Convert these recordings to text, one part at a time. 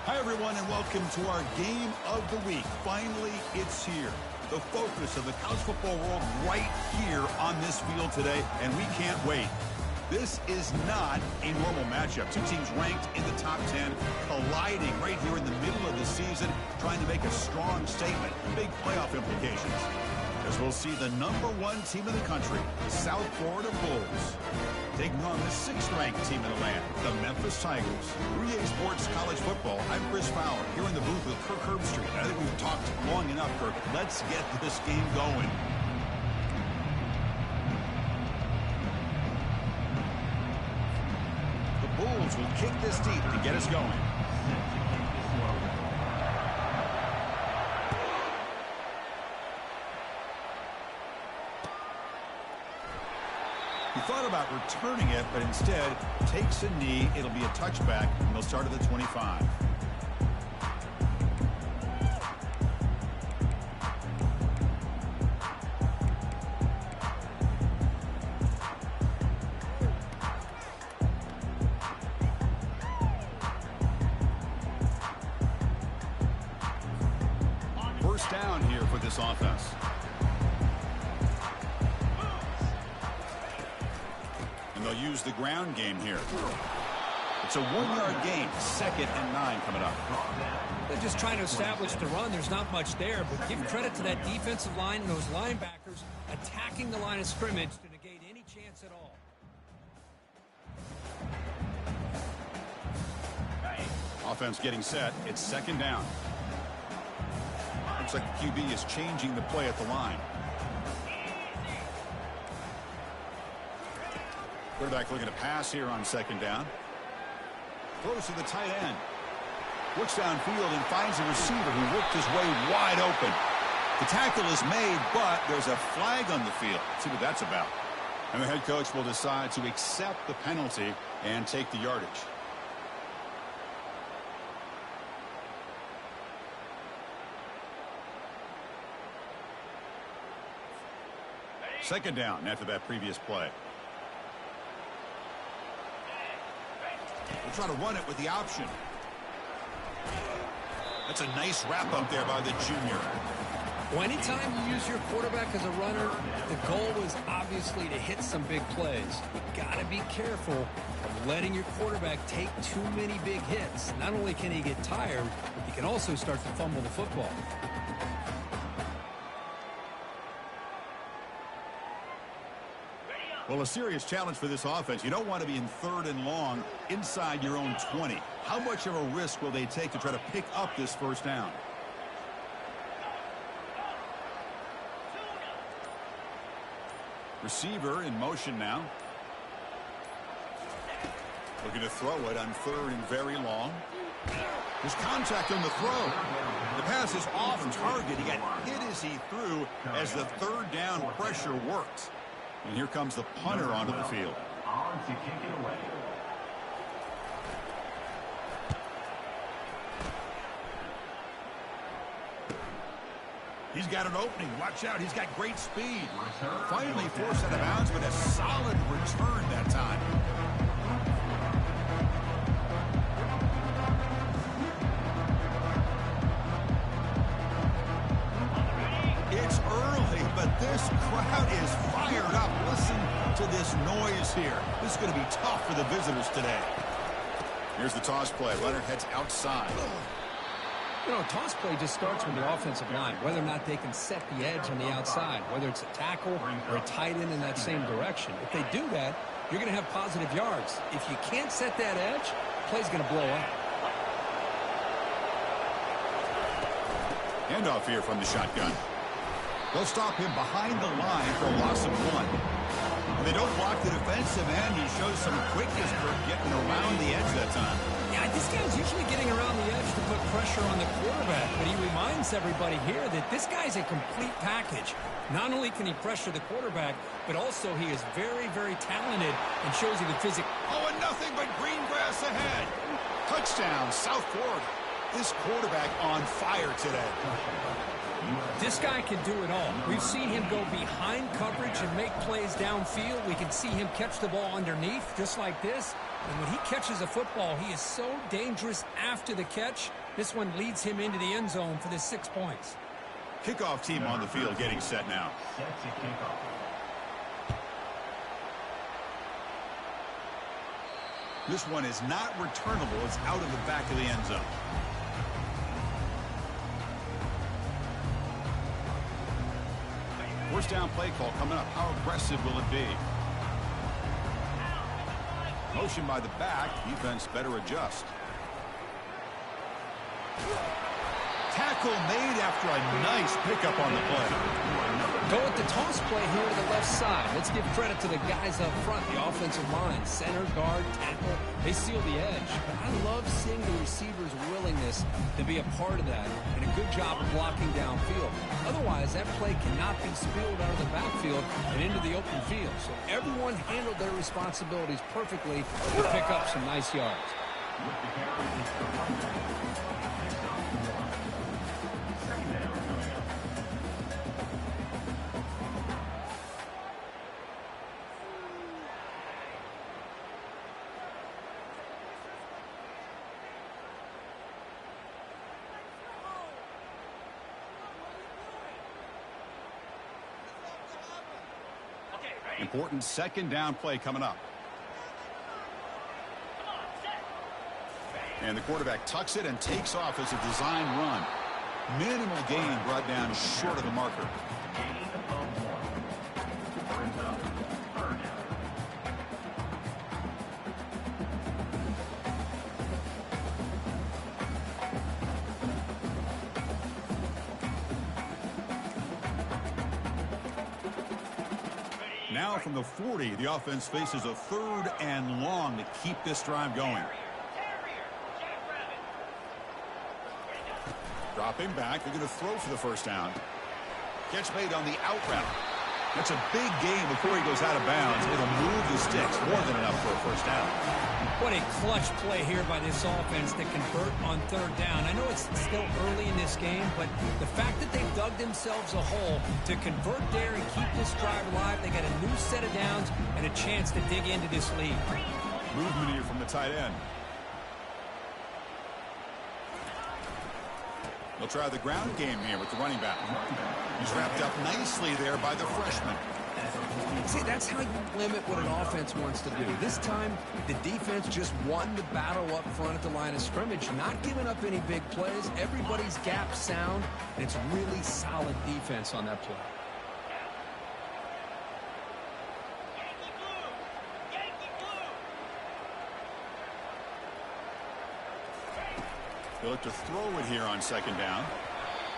Hi, everyone, and welcome to our Game of the Week. Finally, it's here. The focus of the college football world right here on this field today, and we can't wait. This is not a normal matchup. Two teams ranked in the top 10, colliding right here in the middle of the season, trying to make a strong statement. Big playoff implications. As we'll see the #1 team in the country, the South Florida Bulls, taking on the 6th-ranked team in the land, the Memphis Tigers. 3A Sports College Football, I'm Chris Fowler, here in the booth with Kirk Herbstreit. I think we've talked long enough, Kirk. Let's get this game going. The Bulls will kick this deep to get us going. He thought about returning it, but instead takes a knee. It'll be a touchback, and they'll start at the 25. First down here for this offense. They'll use the ground game here. It's a 1-yard gain, 2nd and 9 coming up. They're just trying to establish the run. There's not much there, but give credit to that defensive line and those linebackers attacking the line of scrimmage to negate any chance at all. Offense getting set. It's 2nd down. Looks like the QB is changing the play at the line. Quarterback looking to pass here on 2nd down. Throws to the tight end. Looks downfield and finds a receiver who worked his way wide open. The tackle is made, but there's a flag on the field. Let's see what that's about. And the head coach will decide to accept the penalty and take the yardage. Second down after that previous play. We'll try to run it with the option. That's a nice wrap up there by the junior. Well, anytime you use your quarterback as a runner, the goal is obviously to hit some big plays. You got to be careful of letting your quarterback take too many big hits. Not only can he get tired, he can also start to fumble the football. Well, a serious challenge for this offense. You don't want to be in 3rd and long inside your own 20. How much of a risk will they take to try to pick up this first down? Receiver in motion now. Looking to throw it on 3rd and very long. There's contact on the throw. The pass is off target. He got hit as he threw as the 3rd down pressure worked. And here comes the punter onto the field. On to kick it away. He's got an opening. Watch out. He's got great speed. Finally forced out of bounds, but a solid return that time. It's early, but this crowd is fired up. Listen to this noise here. This is going to be tough for the visitors today. Here's the toss play. Runner heads outside. You know, toss play just starts with the offensive line, whether or not they can set the edge on the outside, whether it's a tackle or a tight end in that same direction. If they do that, you're going to have positive yards. If you can't set that edge, play's going to blow up. Handoff here from the shotgun. They'll stop him behind the line for a loss of 1. And they don't block the defensive end. He shows some quickness for getting around the edge that time. Yeah, this guy's usually getting around the edge to put pressure on the quarterback, but he reminds everybody here that this guy's a complete package. Not only can he pressure the quarterback, but also he is very, very talented and shows you the physics. Oh, and nothing but green grass ahead. Touchdown, South Florida. This quarterback on fire today. This guy can do it all. We've seen him go behind coverage and make plays downfield. We can see him catch the ball underneath just like this. And when he catches a football, he is so dangerous after the catch. This one leads him into the end zone for the 6 points. Kickoff team on the field getting set now. Set to kickoff. This one is not returnable. It's out of the back of the end zone. First down play call coming up. How aggressive will it be? Motion by the back. Defense better adjust. Tackle made after a nice pickup on the play. Go with the toss play here to the left side. Let's give credit to the guys up front, the offensive line, center, guard, tackle. They seal the edge. But I love seeing the receiver's willingness to be a part of that and a good job of blocking downfield. Otherwise, that play cannot be spilled out of the backfield and into the open field. So everyone handled their responsibilities perfectly to pick up some nice yards. With the carry, it's the runback. Picks up 1. Second down coming up. Important second down play coming up. And the quarterback tucks it and takes off as a design run. Minimal gain brought down short of the marker. Gain of 1. Brings up 3rd down. Now from the 40, the offense faces a 3rd and long to keep this drive going. Dropping back, they're going to throw for the first down. Catch made on the out route. That's a big gain before he goes out of bounds. It'll move the sticks, more than enough for a first down. What a clutch play here by this offense to convert on 3rd down. I know it's still early in this game, but the fact that they've dug themselves a hole to convert there and keep this drive alive, they got a new set of downs and a chance to dig into this lead. Movement here from the tight end. They'll try the ground game here with the running back. He's wrapped up nicely there by the freshman. See, that's how you limit what an offense wants to do. This time, the defense just won the battle up front at the line of scrimmage, not giving up any big plays. Everybody's gap sound, and it's really solid defense on that play. They'll look to throw it here on 2nd down,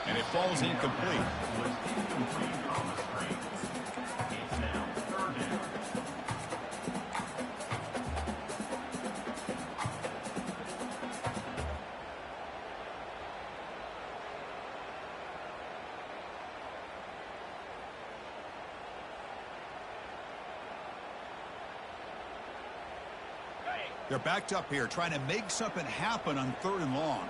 and it falls incomplete. Was incomplete on the screen. It's now 3rd down. They're backed up here, trying to make something happen on 3rd and long.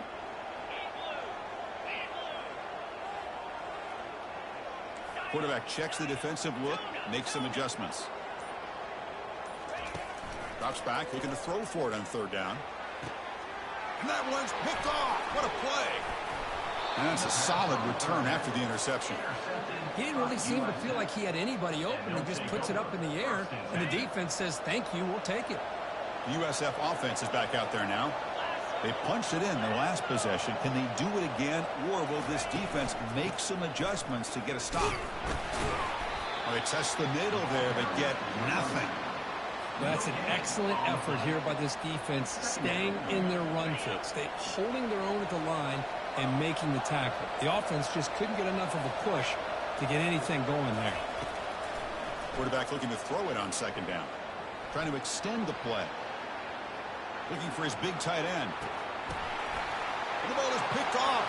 Quarterback checks the defensive look, makes some adjustments. Drops back, looking to throw for it on 3rd down. And that one's picked off. What a play. And that's a solid return after the interception. He didn't really seem to feel like he had anybody open. He just puts it up in the air, and the defense says, thank you, we'll take it. The USF offense is back out there now. They punched it in the last possession. Can they do it again, or will this defense make some adjustments to get a stop? Well, they test the middle there, but get nothing. That's an excellent effort here by this defense, staying in their run fit, holding their own at the line and making the tackle. The offense just couldn't get enough of a push to get anything going there. Quarterback looking to throw it on 2nd down. Trying to extend the play. Looking for his big tight end. And the ball is picked off.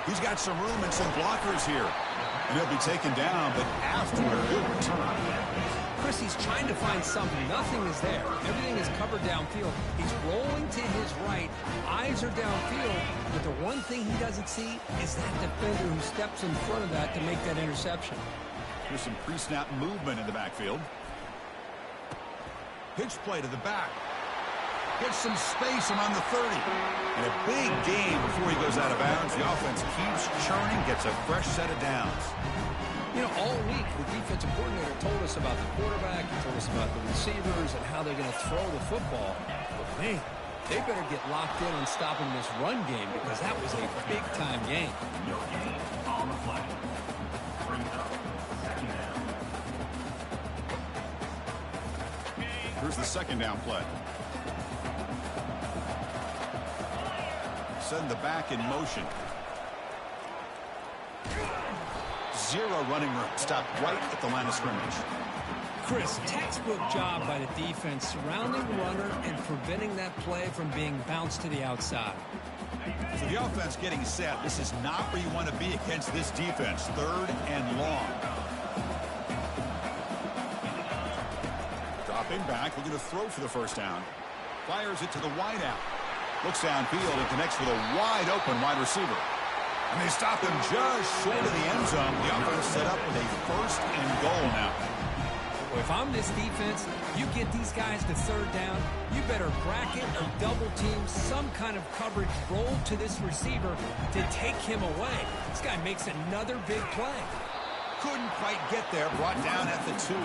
He's got some room and some blockers here. And he'll be taken down, but after a good return. Chris, he's trying to find something. Nothing is there. Everything is covered downfield. He's rolling to his right. Eyes are downfield. But the one thing he doesn't see is that defender who steps in front of that to make that interception. There's some pre-snap movement in the backfield. Pitch play to the back. Gets some space around the 30. And a big gain before he goes out of bounds. The offense keeps churning, gets a fresh set of downs. You know, all week, the defensive coordinator told us about the quarterback, he told us about the receivers and how they're going to throw the football. But, man, they better get locked in on stopping this run game because that was a big-time game. No gain on the play. Brings up second down. Here's the second down play. Send the back in motion. Zero running room. Stopped right at the line of scrimmage. Chris, textbook job by the defense surrounding the runner and preventing that play from being bounced to the outside. So the offense getting set. This is not where you want to be against this defense. Third and long. Dropping back, looking to throw for the first down. Fires it to the wide out. Looks downfield and connects with a wide open wide receiver. And they stop him just short of the end zone. The offense set up with a first and goal now. Well, if I'm this defense, you get these guys to third down, you better bracket or double team some kind of coverage roll to this receiver to take him away. This guy makes another big play. Couldn't quite get there. Brought down at the 2.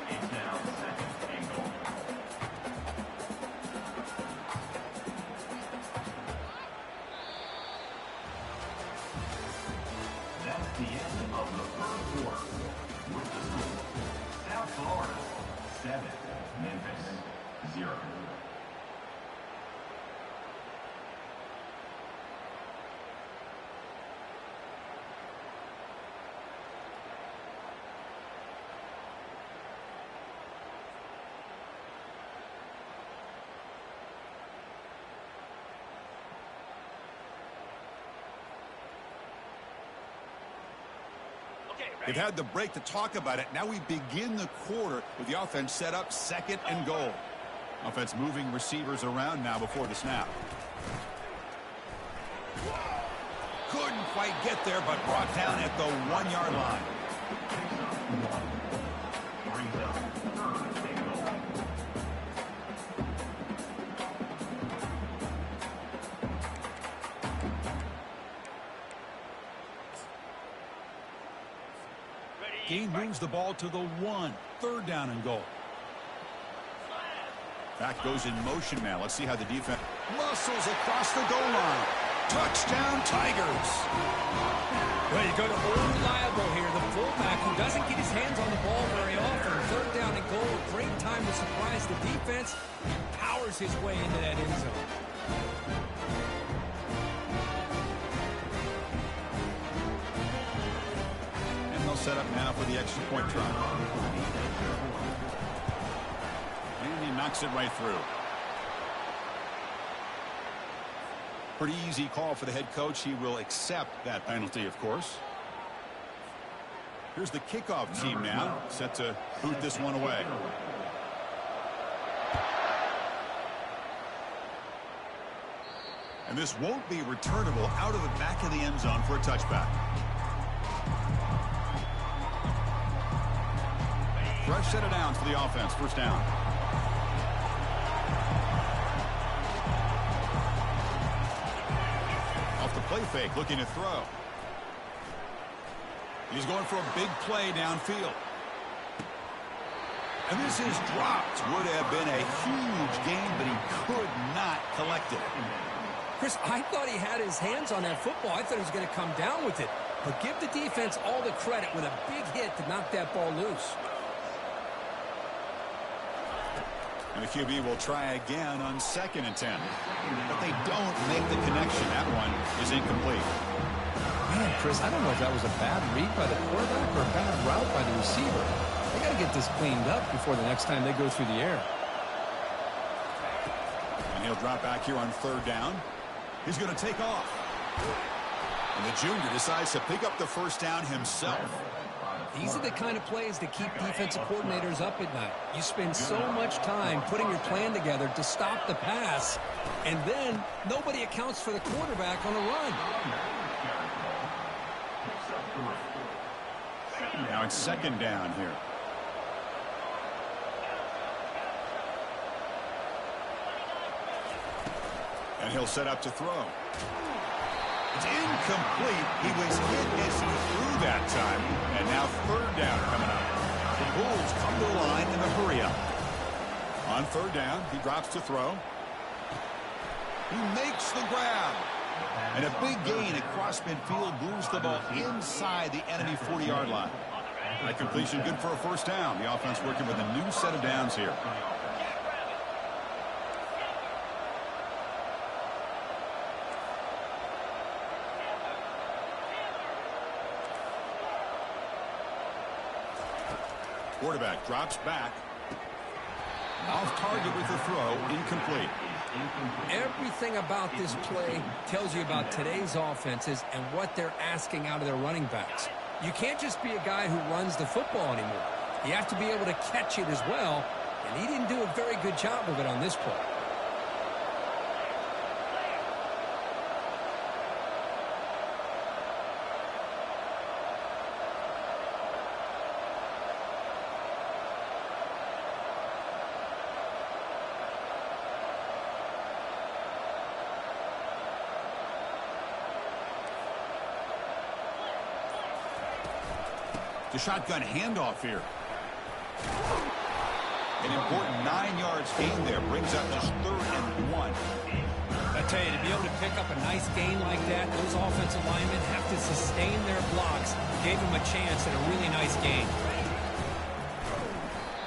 It's now second and goal. That's the end of the first quarter. With the score, South Florida 7, Memphis 0. They've had the break to talk about it. Now we begin the quarter with the offense set up second and goal. Offense moving receivers around now before the snap. Couldn't quite get there, but brought down at the 1-yard line. Brings up third and goal. Gain moves the ball to the 1. Third down and goal. Back goes in motion now. Let's see how the defense muscles across the goal line. Touchdown, Tigers. Well, you go to old reliable here, the fullback who doesn't get his hands on the ball very often. Third down and goal, a great time to surprise the defense. He powers his way into that end zone. Set up now for the extra point try. And he knocks it right through. Pretty easy call for the head coach. He will accept that penalty, of course. Here's the kickoff team now, set to boot this one away. And this won't be returnable out of the back of the end zone for a touchback. Fresh set of downs for the offense. First down. Off the play fake, looking to throw. He's going for a big play downfield. And this is dropped. Would have been a huge gain, but he could not collect it. Chris, I thought he had his hands on that football. I thought he was going to come down with it. But give the defense all the credit with a big hit to knock that ball loose. And the QB will try again on 2nd and 10. But they don't make the connection. That one is incomplete. Man, Chris, I don't know if that was a bad read by the quarterback or a bad route by the receiver. They got to get this cleaned up before the next time they go through the air. And he'll drop back here on 3rd down. He's going to take off. And the junior decides to pick up the first down himself. These are the kind of plays that keep defensive coordinators up at night. You spend so much time putting your plan together to stop the pass, and then nobody accounts for the quarterback on a run. Now it's 2nd down here. And he'll set up to throw. It's incomplete. He was hit as he threw that time. And now third down coming up. The Bulls come to the line in the hurry-up. On third down, he drops to throw. He makes the grab. And a big gain across midfield moves the ball inside the enemy 40-yard line. That completion good for a first down. The offense working with a new set of downs here. Quarterback drops back. Off target with the throw, incomplete. Everything about this play tells you about today's offenses and what they're asking out of their running backs. You can't just be a guy who runs the football anymore. You have to be able to catch it as well, and he didn't do a very good job of it on this play. The shotgun handoff here. An important 9 yards gain there. Brings up just 3rd and 1. I tell you, to be able to pick up a nice gain like that, those offensive linemen have to sustain their blocks. Gave him a chance at a really nice gain.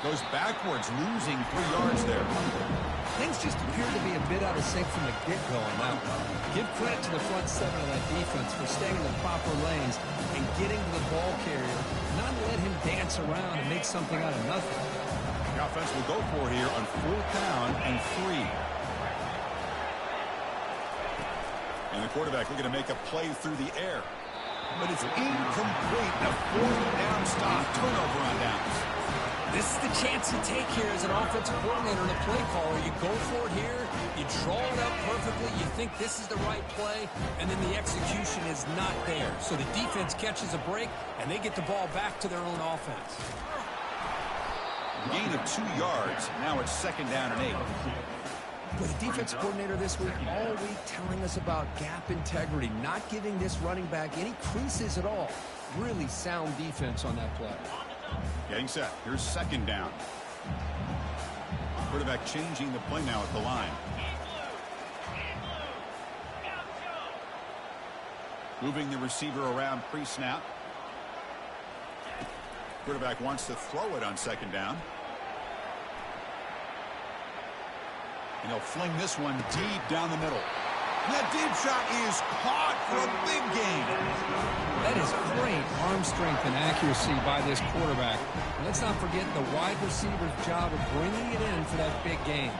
Goes backwards, losing 3 yards there. Things just appear to be a bit out of sync from the get-go on that one. Give credit to the front seven of that defense for staying in the proper lanes and getting to the ball carrier, not let him dance around and make something out of nothing. The offense will go for it here on 4th down and 3. And the quarterback looking to make a play through the air. But it's incomplete. A 4th down stop. Turnover on downs. This is the chance you take here as an offensive coordinator and a play caller. You go for it here, you draw it up perfectly, you think this is the right play, and then the execution is not there. So the defense catches a break, and they get the ball back to their own offense. Gain of 2 yards. Now it's 2nd down and 8. With the defensive coordinator this week, all week telling us about gap integrity, not giving this running back any creases at all. Really sound defense on that play. Getting set. Here's 2nd down. Quarterback changing the play now at the line. Moving the receiver around pre-snap. Quarterback wants to throw it on 2nd down. And he'll fling this one deep down the middle. And that deep shot is caught for a big gain. That is great arm strength and accuracy by this quarterback. And let's not forget the wide receiver's job of bringing it in for that big gain.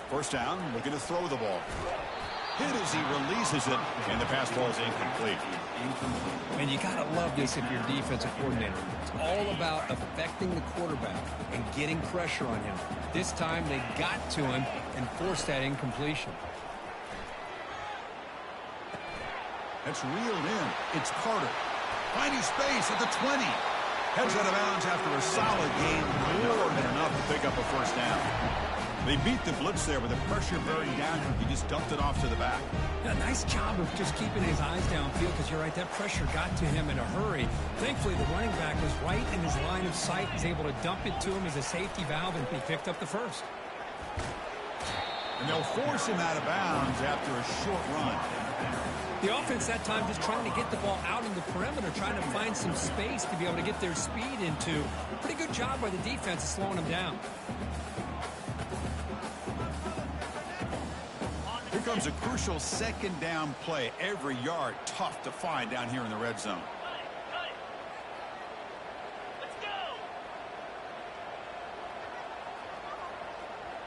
First down, looking to throw the ball. Hit as he releases it, and the pass ball is incomplete. And you got to love this if you're a defensive coordinator. It's all about affecting the quarterback and getting pressure on him. This time they got to him and forced that incompletion. That's reeled in. It's Carter. Finding space at the 20. Heads out of bounds after a solid gain. More than enough to pick up a first down. They beat the blitz there with the pressure bearing down. He just dumped it off to the back. Yeah, nice job of just keeping his eyes downfield because you're right, that pressure got to him in a hurry. Thankfully, the running back was right in his line of sight. He's able to dump it to him as a safety valve, and he picked up the first. And they'll force him out of bounds after a short run. The offense that time just trying to get the ball out in the perimeter, trying to find some space to be able to get their speed into. Pretty good job by the defense of slowing them down. Here comes a crucial 2nd down play. Every yard tough to find down here in the red zone.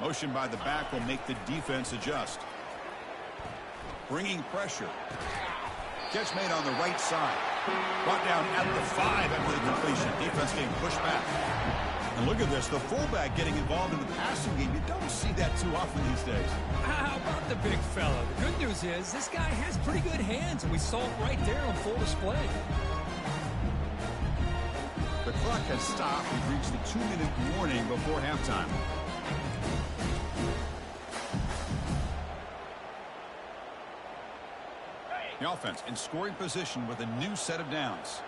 Motion by the back will make the defense adjust. Bringing pressure. Catch made on the right side. Brought down at the 5 after the completion. Defense getting pushed back. And look at this, the fullback getting involved in the passing game. You don't see that too often these days. How about the big fella? The good news is this guy has pretty good hands, and we saw it right there on full display. clock has stopped. We've reached the 2-minute warning before halftime. The offense in scoring position with a new set of downs.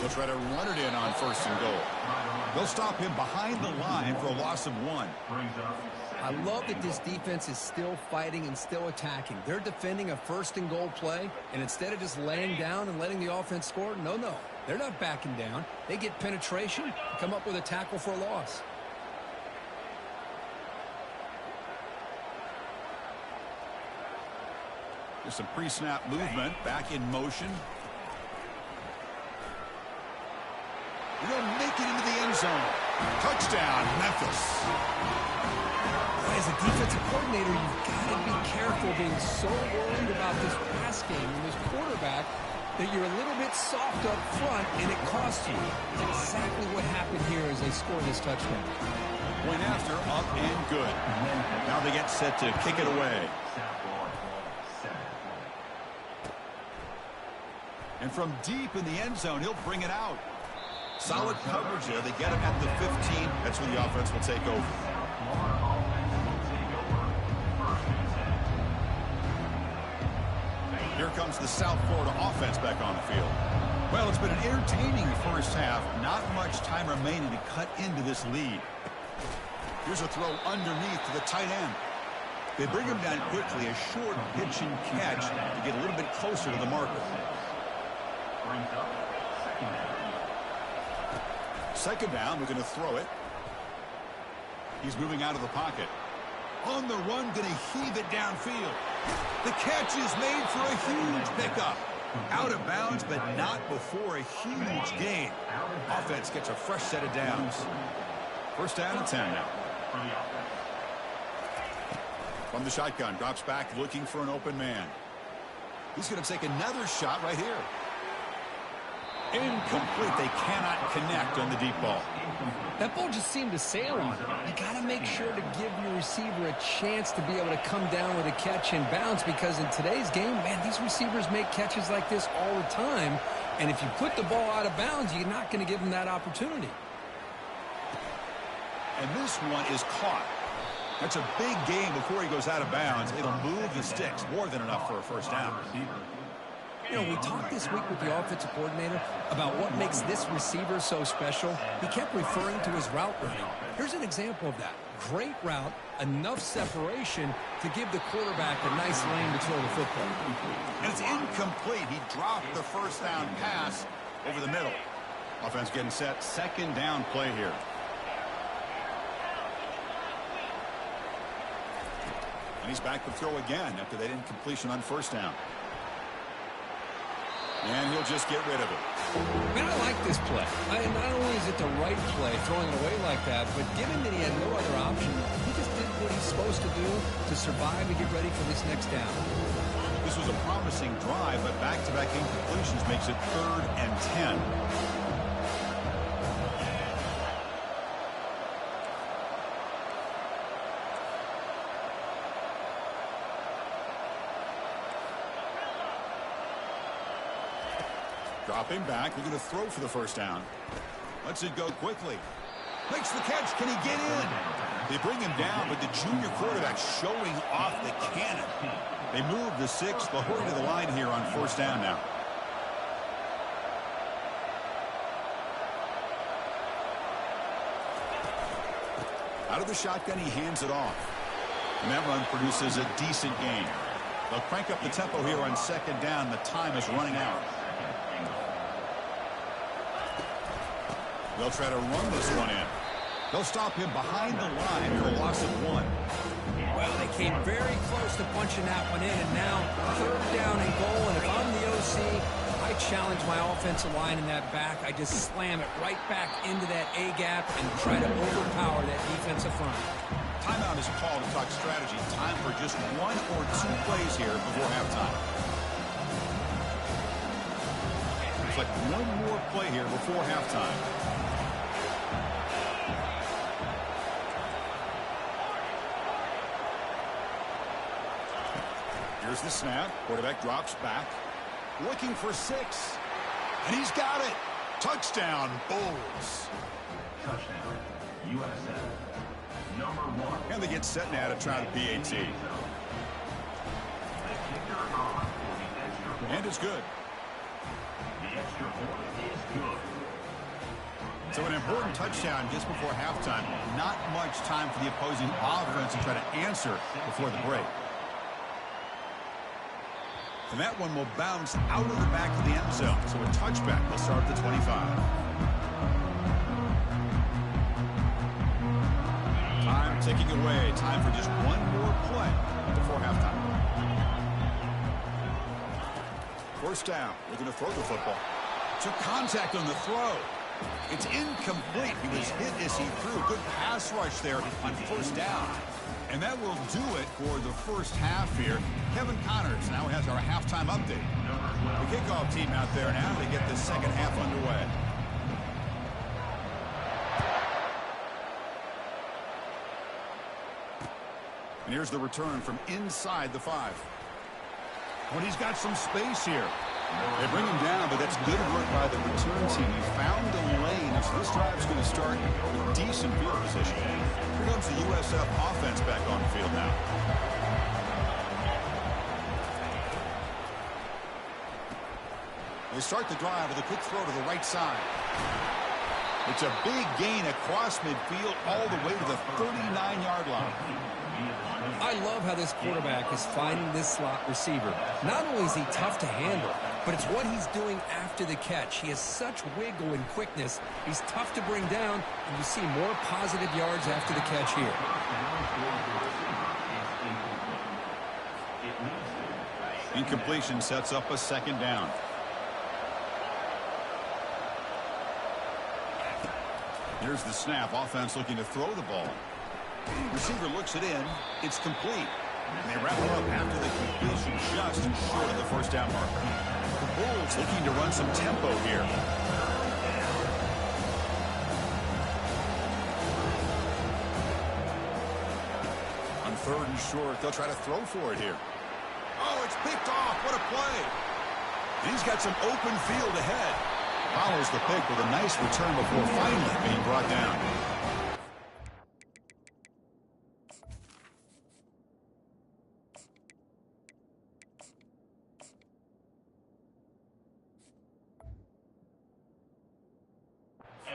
They'll try to run it in on 1st and goal. They'll stop him behind the line for a loss of 1. I love that this defense is still fighting and still attacking. They're defending a 1st and goal play, and instead of just laying down and letting the offense score, no. They're not backing down. They get penetration, come up with a tackle for a loss. There's some pre-snap movement, back in motion. He'll make it into the end zone. Touchdown, Memphis. As a defensive coordinator, you've got to be careful being so worried about this pass game and this quarterback that you're a little bit soft up front and it costs you. It's exactly what happened here as they score this touchdown. Point after, up and good. Now they get set to kick it away. And from deep in the end zone, he'll bring it out. Solid coverage there. They get him at the 15. That's when the offense will take over. Here comes the South Florida offense back on the field. Well, it's been an entertaining first half. Not much time remaining to cut into this lead. Here's a throw underneath to the tight end. They bring him down quickly. A short pitch and catch to get a little bit closer to the marker. Second down, we're going to throw it. He's moving out of the pocket. On the run, going to heave it downfield. The catch is made for a huge pickup. Out of bounds, but not before a huge gain. Offense gets a fresh set of downs. First down and 10 now. From the shotgun, drops back looking for an open man. He's going to take another shot right here. Incomplete. They cannot connect on the deep ball. That ball just seemed to sail on. You got to make sure to give your receiver a chance to be able to come down with a catch and bounce, because in today's game, man, these receivers make catches like this all the time. And if you put the ball out of bounds, you're not going to give them that opportunity. And this one is caught. That's a big gain before he goes out of bounds. It'll move the sticks. More than enough for a first down. You know, we talked this week with the offensive coordinator about what makes this receiver so special. He kept referring to his route running. Here's an example of that. Great route, enough separation to give the quarterback a nice lane to throw the football. And it's incomplete. He dropped the first down pass over the middle. Offense getting set. Second down play here. And he's back to throw again after that incompletion on first down. And he'll just get rid of it. Man, I like this play. Not only is it the right play, throwing it away like that, but given that he had no other option, he just did what he's supposed to do to survive and get ready for this next down. This was a promising drive, but back-to-back incompletions makes it 3rd and 10. Dropping back. We're going to throw for the first down. Lets it go quickly. Makes the catch. Can he get in? They bring him down, but the junior quarterback showing off the cannon. They move the 6th. They'll hurry to the line here on first down now. Out of the shotgun, he hands it off. And that run produces a decent gain. They'll crank up the tempo here on second down. The time is running out. They'll try to run this one in. They'll stop him behind the line for a loss of 1. Well, they came very close to punching that one in, and now 3rd down and goal. And if I'm the OC, I challenge my offensive line in that back. I just slam it right back into that A-gap and try to overpower that defensive front. Timeout is called to talk strategy. Time for just 1 or 2 plays here before halftime. Looks like 1 more play here before halftime. Here's the snap. Quarterback drops back. Looking for 6. And he's got it. Touchdown, Bulls. Touchdown, USF. Number 1. And they get set now to try the PAT. The kicker on for the extra point. And it's good. The extra point is good. So an important touchdown just before halftime. Not much time for the opposing offense to try to answer before the break. And that one will bounce out of the back of the end zone. So a touchback will start at the 25. Time ticking away. Time for just one more play before halftime. First down. Looking to throw the football. Took contact on the throw. It's incomplete. He was hit as he threw. Good pass rush there on first down. And that will do it for the first half here. Kevin Connors now has our halftime update. The kickoff team out there now to get the second half underway. And here's the return from inside the 5. Well, he's got some space here. They bring him down, but that's good work by the return team. He found the lane, so this drive's going to start with decent field position. Here comes the USF offense back on the field now. They start the drive with a quick throw to the right side. It's a big gain across midfield all the way to the 39-yard line. I love how this quarterback is finding this slot receiver. Not only is he tough to handle, but it's what he's doing after the catch. He has such wiggle and quickness. He's tough to bring down, and you see more positive yards after the catch here. Incompletion sets up a second down. Here's the snap. Offense looking to throw the ball. Receiver looks it in. It's complete. And they wrap it up after the completion just short of the first down marker. The Bulls looking to run some tempo here. On third and short, they'll try to throw for it here. Oh, it's picked off. What a play. And he's got some open field ahead. Follows the pick with a nice return before finally being brought down.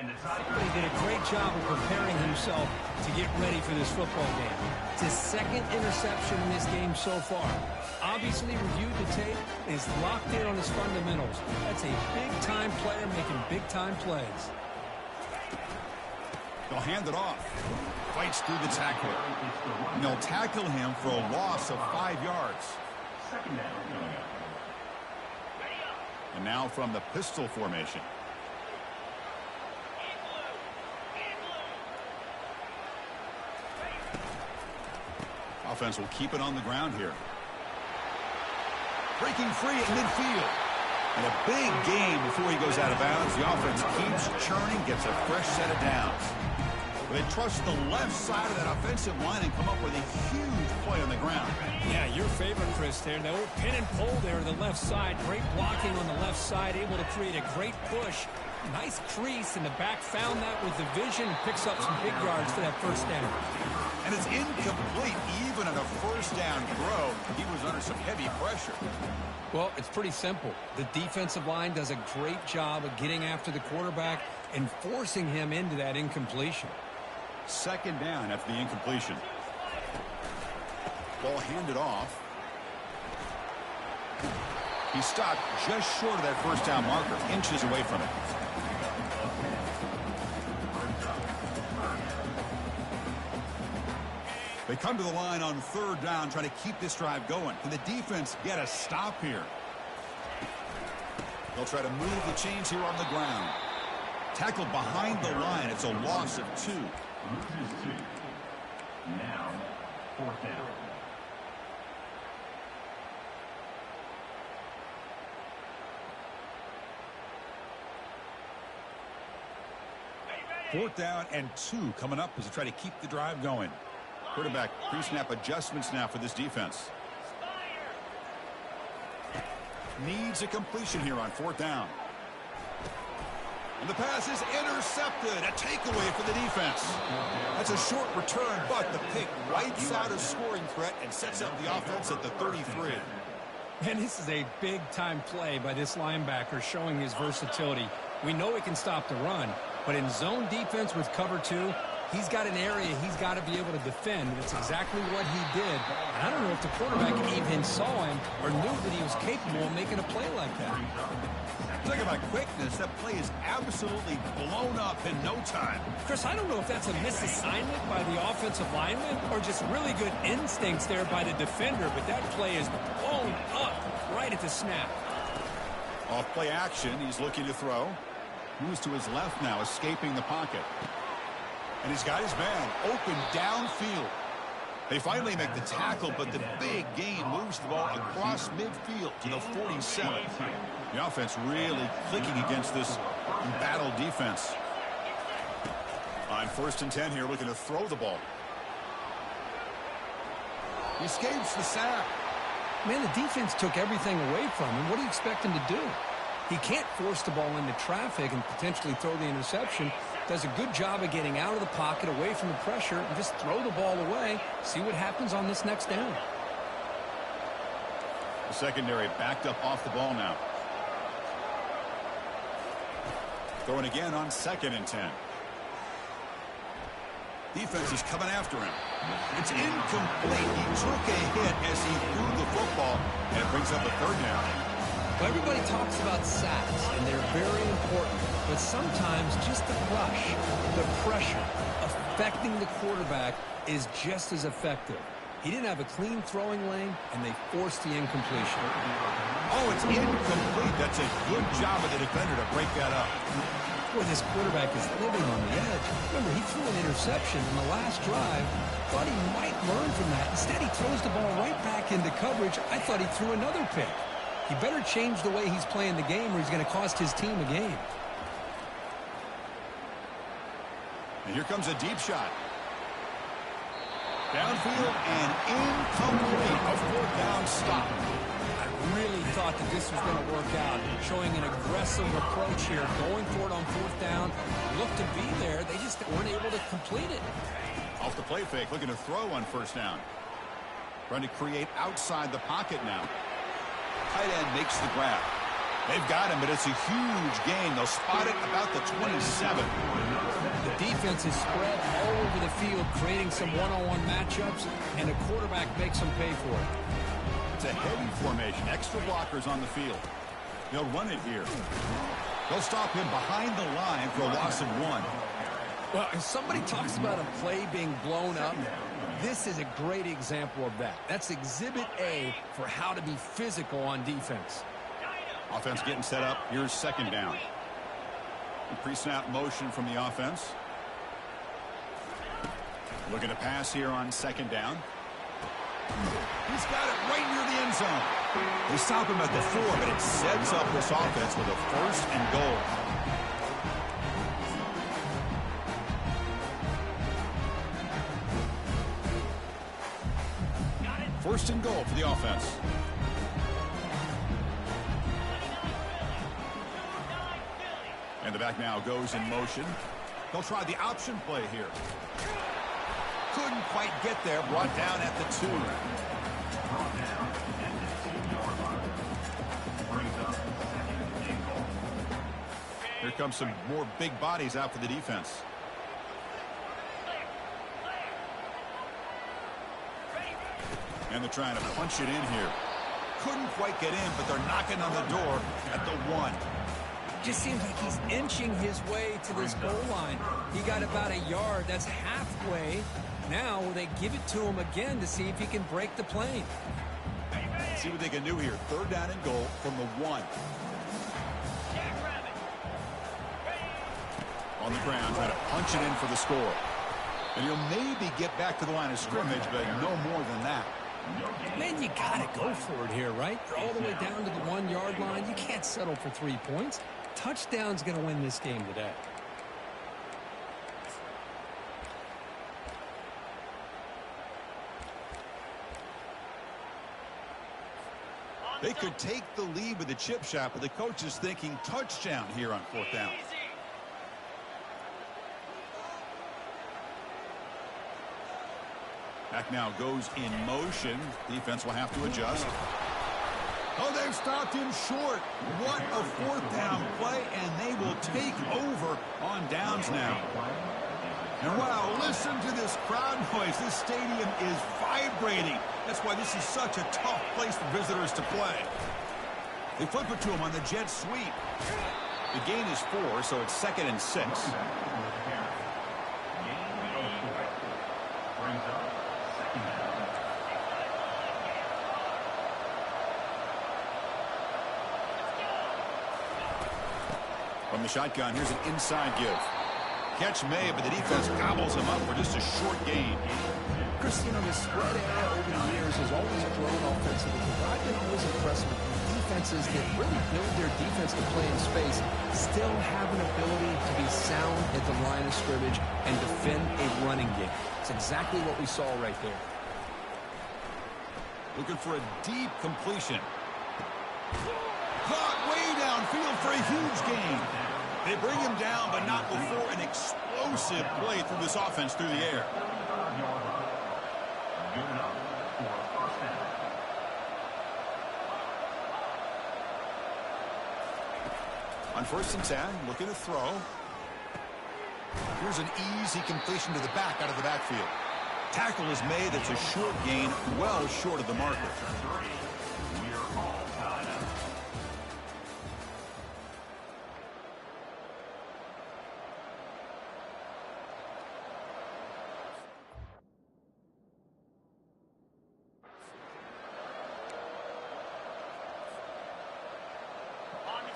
He did a great job of preparing himself to get ready for this football game. It's his second interception in this game so far. Obviously reviewed the tape and is locked in on his fundamentals. That's a big-time player making big-time plays. They'll hand it off. Fights through the tackle. And they'll tackle him for a loss of 5 yards. Second down. And now from the pistol formation. Offense will keep it on the ground here. Breaking free at midfield. And a big gain before he goes out of bounds. The offense keeps churning, gets a fresh set of downs. They trust the left side of that offensive line and come up with a huge play on the ground. Yeah, your favorite, Chris, there. The old pin and pull there to the left side. Great blocking on the left side, able to create a great push. Nice crease, and the back found that with the vision and picks up some big yards for that first down. And it's incomplete. Even on a first down throw, he was under some heavy pressure. Well, it's pretty simple. The defensive line does a great job of getting after the quarterback and forcing him into that incompletion. Second down after the incompletion. Ball handed off. He stopped just short of that first down marker, inches away from it. They come to the line on third down, trying to keep this drive going. Can the defense get a stop here? They'll try to move the chains here on the ground. Tackled behind the line. It's a loss of 2. Loses 2. Now, fourth down. Fourth down and 2 coming up as they try to keep the drive going. Quarterback pre-snap adjustments now for this defense. Needs a completion here on fourth down. And the pass is intercepted. A takeaway for the defense. That's a short return, but the pick wipes out a scoring threat and sets up the offense at the 33. And this is a big-time play by this linebacker showing his versatility. We know he can stop the run, but in zone defense with cover 2, he's got an area he's got to be able to defend. That's exactly what he did. And I don't know if the quarterback even saw him or knew that he was capable of making a play like that. Talk about quickness. That play is absolutely blown up in no time. Chris, I don't know if that's a misassignment by the offensive lineman or just really good instincts there by the defender, but that play is blown up right at the snap. Off play action. He's looking to throw. Moves to his left now, escaping the pocket. And he's got his man open downfield. They finally make the tackle, but the big gain moves the ball across midfield to the 47. The offense really clicking against this embattled defense. On 1st and 10 here, looking to throw the ball. He escapes the sack. Man, the defense took everything away from him. What do you expect him to do? He can't force the ball into traffic and potentially throw the interception. Does a good job of getting out of the pocket, away from the pressure, and just throw the ball away. See what happens on this next down. The secondary backed up off the ball now. Throwing again on 2nd and 10. Defense is coming after him. It's incomplete. He took a hit as he threw the football, and it brings up a 3rd down. Well, everybody talks about sacks, and they're very important. But sometimes just the rush, the pressure, affecting the quarterback is just as effective. He didn't have a clean throwing lane, and they forced the incompletion. Oh, it's incomplete. That's a good job of the defender to break that up. Boy, this quarterback is living on the edge. Remember, he threw an interception in the last drive. Thought he might learn from that. Instead, he throws the ball right back into coverage. I thought he threw another pick. He better change the way he's playing the game or he's going to cost his team a game. And here comes a deep shot. Downfield and incomplete. A 4th down stop. I really thought that this was going to work out. Showing an aggressive approach here. Going for it on 4th down. Looked to be there. They just weren't able to complete it. Off the play fake. Looking to throw on 1st down. Trying to create outside the pocket now. Tight end makes the grab. They've got him, but it's a huge gain. They'll spot it about the 27. The defense is spread all over the field, creating some one-on-one matchups, and the quarterback makes them pay for it. It's a heavy formation. Extra blockers on the field. They'll run it here. They'll stop him behind the line for a loss of 1. Well, if somebody talks about a play being blown up, this is a great example of that. That's Exhibit A for how to be physical on defense. Offense getting set up. Here's 2nd down. Pre-snap motion from the offense. Looking to pass here on 2nd down. He's got it right near the end zone. They stop him at the 4, but it sets up this offense with a 1st and goal. First and goal for the offense. And the back now goes in motion. They'll try the option play here. Couldn't quite get there. Brought down at the 2. Here comes some more big bodies out for the defense. And they're trying to punch it in here. Couldn't quite get in, but they're knocking on the door at the 1. Just seems like he's inching his way to this goal line. He got about a yard. That's halfway. Now they give it to him again to see if he can break the plane. See what they can do here. 3rd down and goal from the 1. On the ground, trying to punch it in for the score. And he'll maybe get back to the line of scrimmage, but no more than that. Man, you got to go for it here, right? You're all the way down to the 1-yard line. You can't settle for 3 points. Touchdown's going to win this game today. They could take the lead with the chip shot, but the coach is thinking touchdown here on 4th down. Back now goes in motion. Defense will have to adjust. Oh, they've stopped him short. What a fourth down play, and they will take over on downs now. And wow, listen to this crowd noise. This stadium is vibrating. That's why this is such a tough place for visitors to play. They flip it to him on the jet sweep. The gain is 4, so it's 2nd and 6. From the shotgun, here's an inside give. Catch made, but the defense gobbles him up for just a short gain. Chris, you know, the spread area over the years has always grown offensively. But I've been always impressed with defenses that really build their defense to play in space, still have an ability to be sound at the line of scrimmage and defend a running game. It's exactly what we saw right there. Looking for a deep completion. Caught way downfield for a huge gain. They bring him down, but not before an explosive play through this offense through the air. On 1st and 10, looking to throw. Here's an easy completion to the back out of the backfield. Tackle is made. It's a short gain, well short of the marker.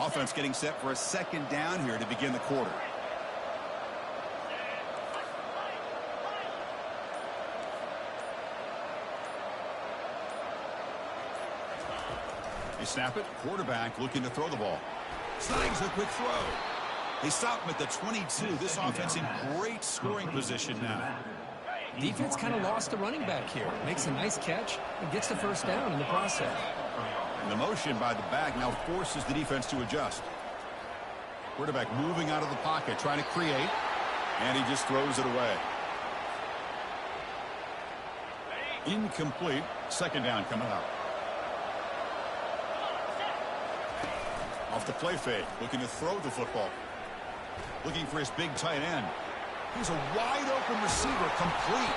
Offense getting set for a 2nd down here to begin the quarter. They snap it. Quarterback looking to throw the ball. Snags a quick throw. They stop him at the 22. This offense in great scoring position now. Defense kind of lost the running back here. Makes a nice catch and gets the 1st down in the process. And the motion by the back now forces the defense to adjust. Quarterback moving out of the pocket, trying to create, and he just throws it away. Incomplete. 2nd down coming up. Off the play fake, looking to throw the football. Looking for his big tight end. He's a wide open receiver, complete.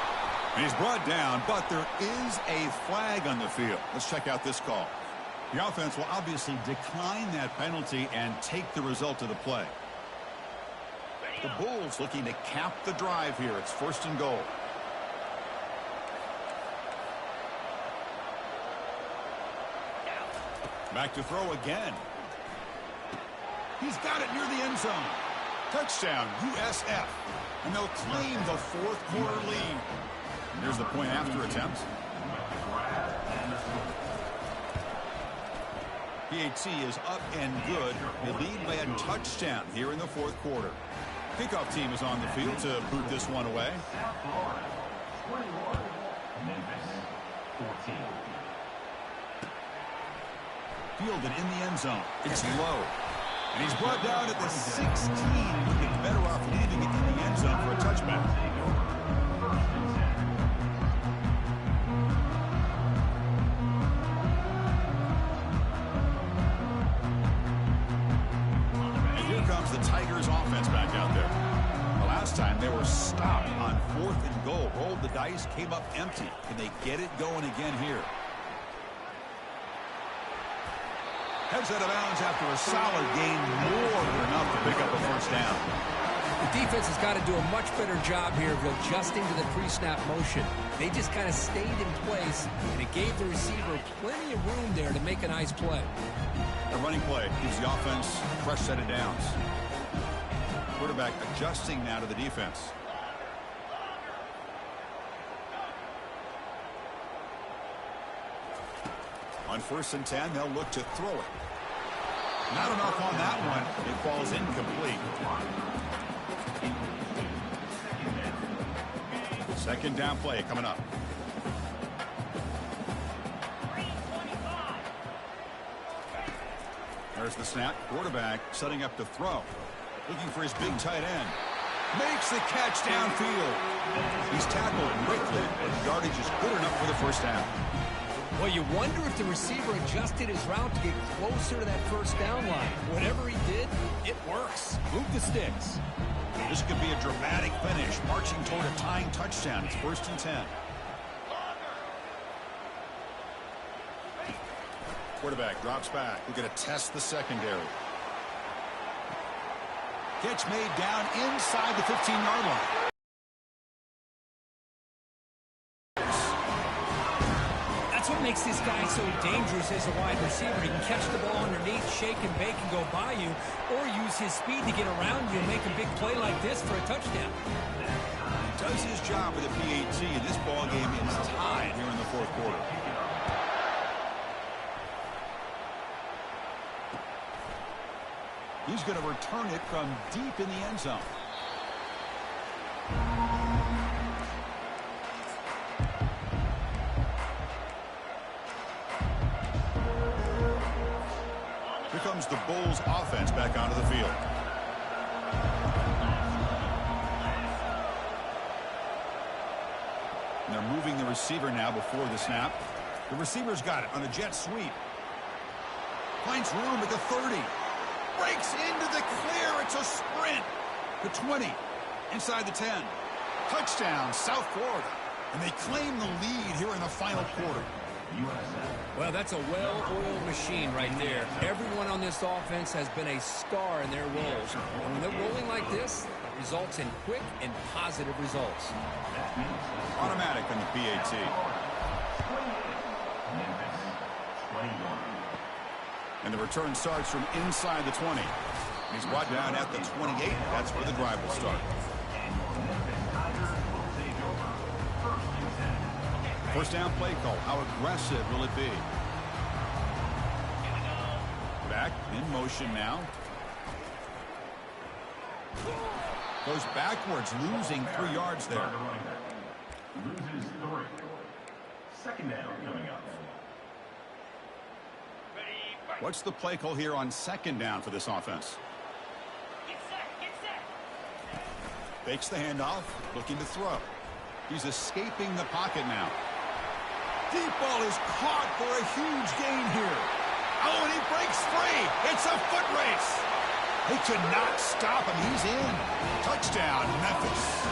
And he's brought down, but there is a flag on the field. Let's check out this call. The offense will obviously decline that penalty and take the result of the play. The Bulls looking to cap the drive here. It's 1st and goal. Back to throw again. He's got it near the end zone. Touchdown, USF. And they'll claim the 4th quarter lead. Here's the point after attempt. PAT is up and good. They lead by a touchdown here in the 4th quarter. Kickoff team is on the field to boot this one away. Fielded in the end zone. It's low. And he's brought down at the 16. Looking better off leaving it in the end zone for a touchback. The Tigers offense back out there. The last time they were stopped on 4th and goal. Rolled the dice, came up empty. Can they get it going again here? Heads out of bounds after a solid gain. More than enough to pick up a 1st down. The defense has got to do a much better job here of adjusting to the pre-snap motion. They just kind of stayed in place, and it gave the receiver plenty of room there to make a nice play. A running play gives the offense a fresh set of downs. Quarterback adjusting now to the defense. On 1st and 10, they'll look to throw it. Not enough on that one. It falls incomplete. 2nd down play coming up. There's the snap. Quarterback setting up to throw. Looking for his big tight end. Makes the catch downfield. He's tackled quickly, but the yardage is good enough for the first down. Well, you wonder if the receiver adjusted his route to get closer to that first down line. Whatever he did, it works. Move the sticks. This could be a dramatic finish, marching toward a tying touchdown. It's 1st and 10. Quarterback drops back. We're going to test the secondary. Catch made down inside the 15-yard line. That's what makes this guy so dangerous as a wide receiver. He can catch the ball underneath, shake and bake and go by you, or use his speed to get around you and make a big play like this for a touchdown. He does his job with a PAT, and this ball game is tied here in the 4th quarter. He's going to return it from deep in the end zone. Here comes the Bulls offense back onto the field. And they're moving the receiver now before the snap. The receiver's got it on a jet sweep. Finds room at the 30. Breaks into the clear. It's a sprint. The 20. Inside the 10. Touchdown, South Florida. And they claim the lead here in the final quarter. Well, that's a well-oiled machine right there. Everyone on this offense has been a star in their roles. And when they're rolling like this, it results in quick and positive results. Automatic on the PAT. And the return starts from inside the 20. He's brought down at the 28. That's where the drive will start. First down play call. How aggressive will it be? Back in motion now. Goes backwards, losing 3 yards there. Loses 3. Second down coming up. What's the play call here on second down for this offense? Fakes the handoff, looking to throw. He's escaping the pocket now. Deep ball is caught for a huge gain here. Oh, and he breaks free. It's a foot race. They could not stop him. He's in. Touchdown, Memphis.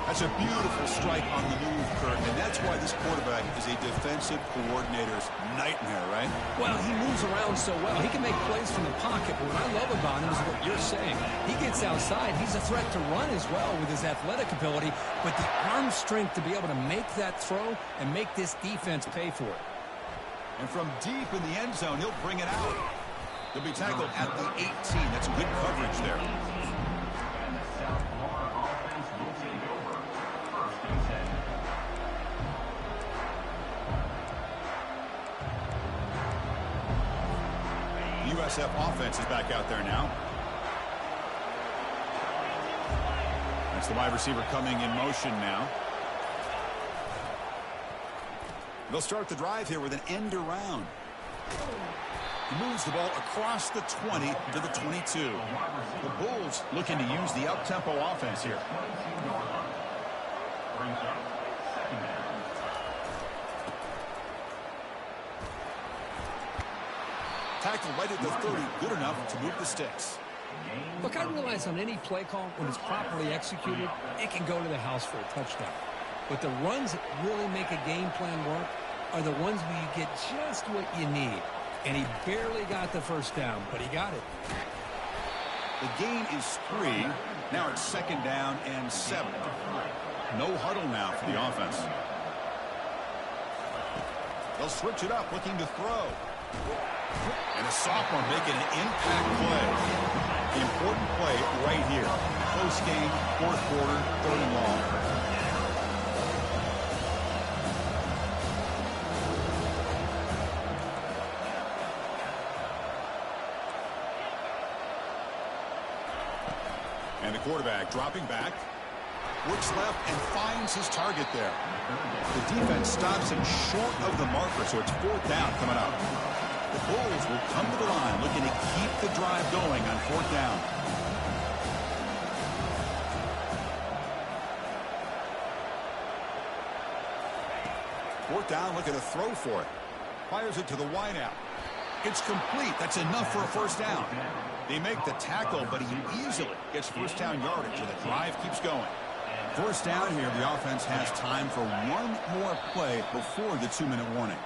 That's a beautiful strike on the move, Kurt, and that's why this quarterback is a defensive coordinator's nightmare, right? Well, he moves around so well. He can make plays from the pocket, but what I love about him is what you're saying. He gets outside. He's a threat to run as well with his athletic ability, but the arm strength to be able to make that throw and make this defense pay for it. And from deep in the end zone, he'll bring it out. He'll be tackled at the 18. That's good coverage there. USF offense is back out there now. That's the wide receiver coming in motion now. They'll start the drive here with an end around. He moves the ball across the 20 to the 22. The Bulls looking to use the up-tempo offense here. Tackle right at the 30, good enough to move the sticks. Look, I realize on any play call, when it's properly executed, it can go to the house for a touchdown. But the runs that really make a game plan work are the ones where you get just what you need. And he barely got the first down, but he got it. The gain is 3. Now it's second down and 7. No huddle now for the offense. They'll switch it up, looking to throw. And a sophomore making an impact play. The important play right here. Close game, 4th quarter, 3rd and long. And the quarterback dropping back. Works left and finds his target there. The defense stops him short of the marker, so it's 4th down coming up. The Bulls will come to the line looking to keep the drive going on 4th down. fourth down, looking to throw for it. Fires it to the wideout. It's complete. That's enough for a first down. They make the tackle, but he easily gets first down yardage, and the drive keeps going. First down here, the offense has time for one more play before the 2-minute warning.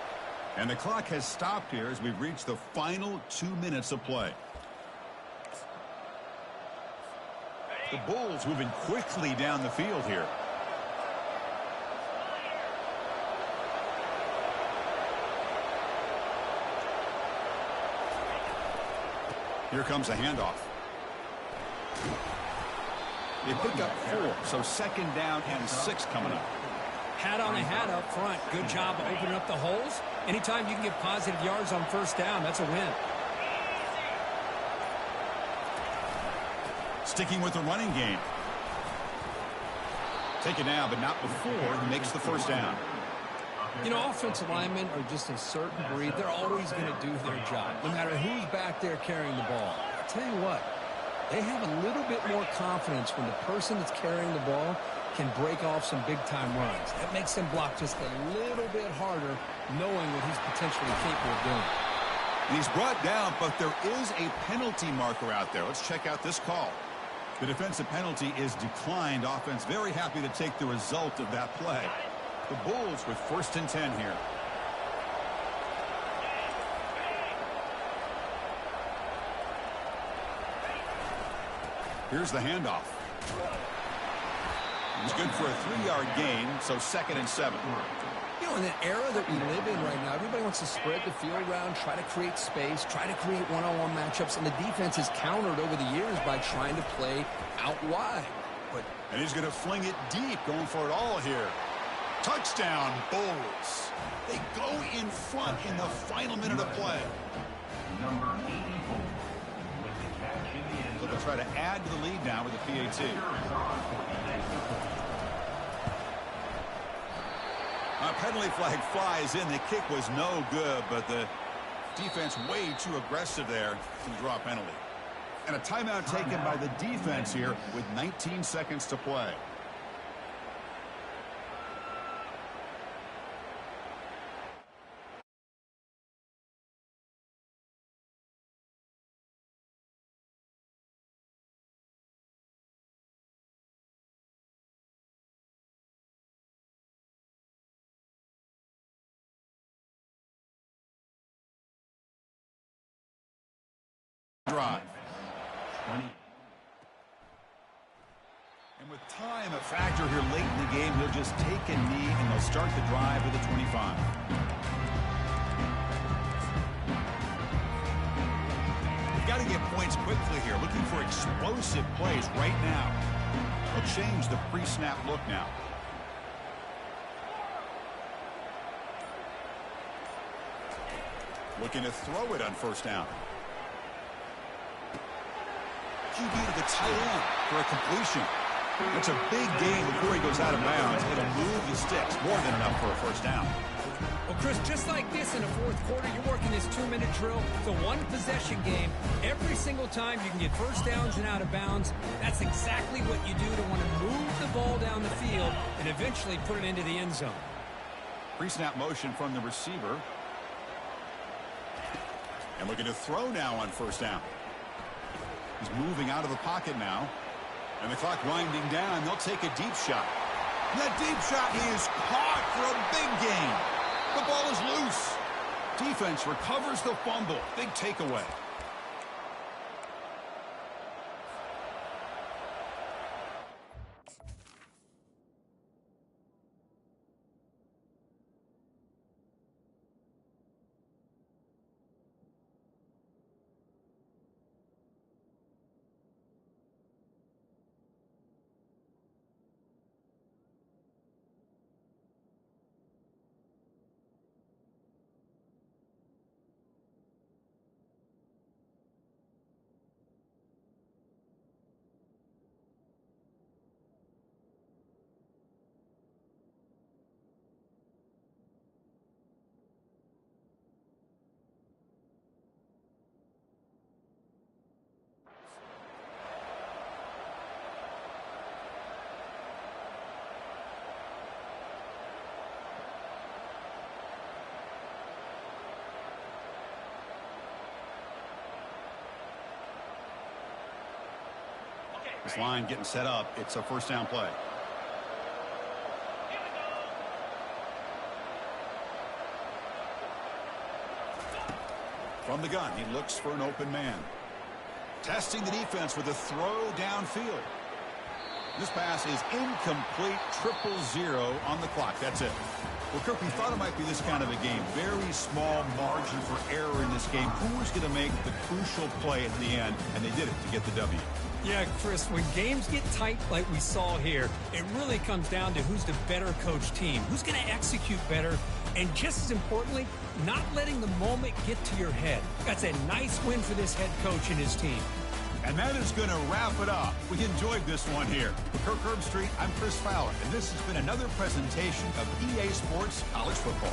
And the clock has stopped here as we've reached the final 2 minutes of play. The Bulls moving quickly down the field here. Here comes a handoff. They pick up 4, so second down and 6 coming up. Hat on the hat up front. Good job of opening up the holes. Anytime you can get positive yards on first down, that's a win. Sticking with the running game. Take it now, but not before he makes the first down. You know, offensive linemen are just a certain breed. They're always going to do their job, no matter who's back there carrying the ball. I'll tell you what, they have a little bit more confidence when the person that's carrying the ball can break off some big-time runs. That makes them block just a little bit harder, knowing what he's potentially capable of doing. And he's brought down, but there is a penalty marker out there. Let's check out this call. The defensive penalty is declined. Offense very happy to take the result of that play. The Bulls with 1st and 10 here. Here's the handoff. He's good for a 3-yard gain, so 2nd and 7. You know, in the era that we live in right now, everybody wants to spread the field around, try to create space, try to create one-on-one matchups, and the defense has countered over the years by trying to play out wide. And he's going to fling it deep, going for it all here. Touchdown, Bulls. They go in front in the final minute of play. Number 84 with the catch in the end So they'll try to add to the lead now with the PAT. A penalty flag flies in. The kick was no good, but the defense way too aggressive there to draw a penalty. And a timeout taken by the defense here with 19 seconds to play. Drive. And with time a factor here late in the game, he'll just take a knee and they'll start the drive with a 25. They've got to get points quickly here, looking for explosive plays right now. They'll change the pre-snap look now. Looking to throw it on first down. QB to the tight end for a completion. That's a big gain before he goes out of bounds. It'll move the sticks. More than enough for a first down. Well, Chris, just like this in the fourth quarter, you're working this 2-minute drill. It's a one-possession game. Every single time you can get first downs and out of bounds, that's exactly what you do to want to move the ball down the field and eventually put it into the end zone. Pre-snap motion from the receiver. And looking to throw now on first down. He's moving out of the pocket now. And the clock winding down. They'll take a deep shot. And that deep shot is caught for a big gain. The ball is loose. Defense recovers the fumble. Big takeaway. This line getting set up. It's a first down play. From the gun, he looks for an open man. Testing the defense with a throw downfield. This pass is incomplete, 0-0 on the clock. That's it. Well, Kirk, we thought it might be this kind of a game. Very small margin for error in this game. Who was going to make the crucial play at the end? And they did it to get the W. Yeah, Chris, when games get tight like we saw here, it really comes down to who's the better coach team, who's going to execute better, and just as importantly, not letting the moment get to your head. That's a nice win for this head coach and his team. And that is going to wrap it up. We enjoyed this one here. For Kirk Herbstreit, I'm Chris Fowler, and this has been another presentation of EA Sports College Football.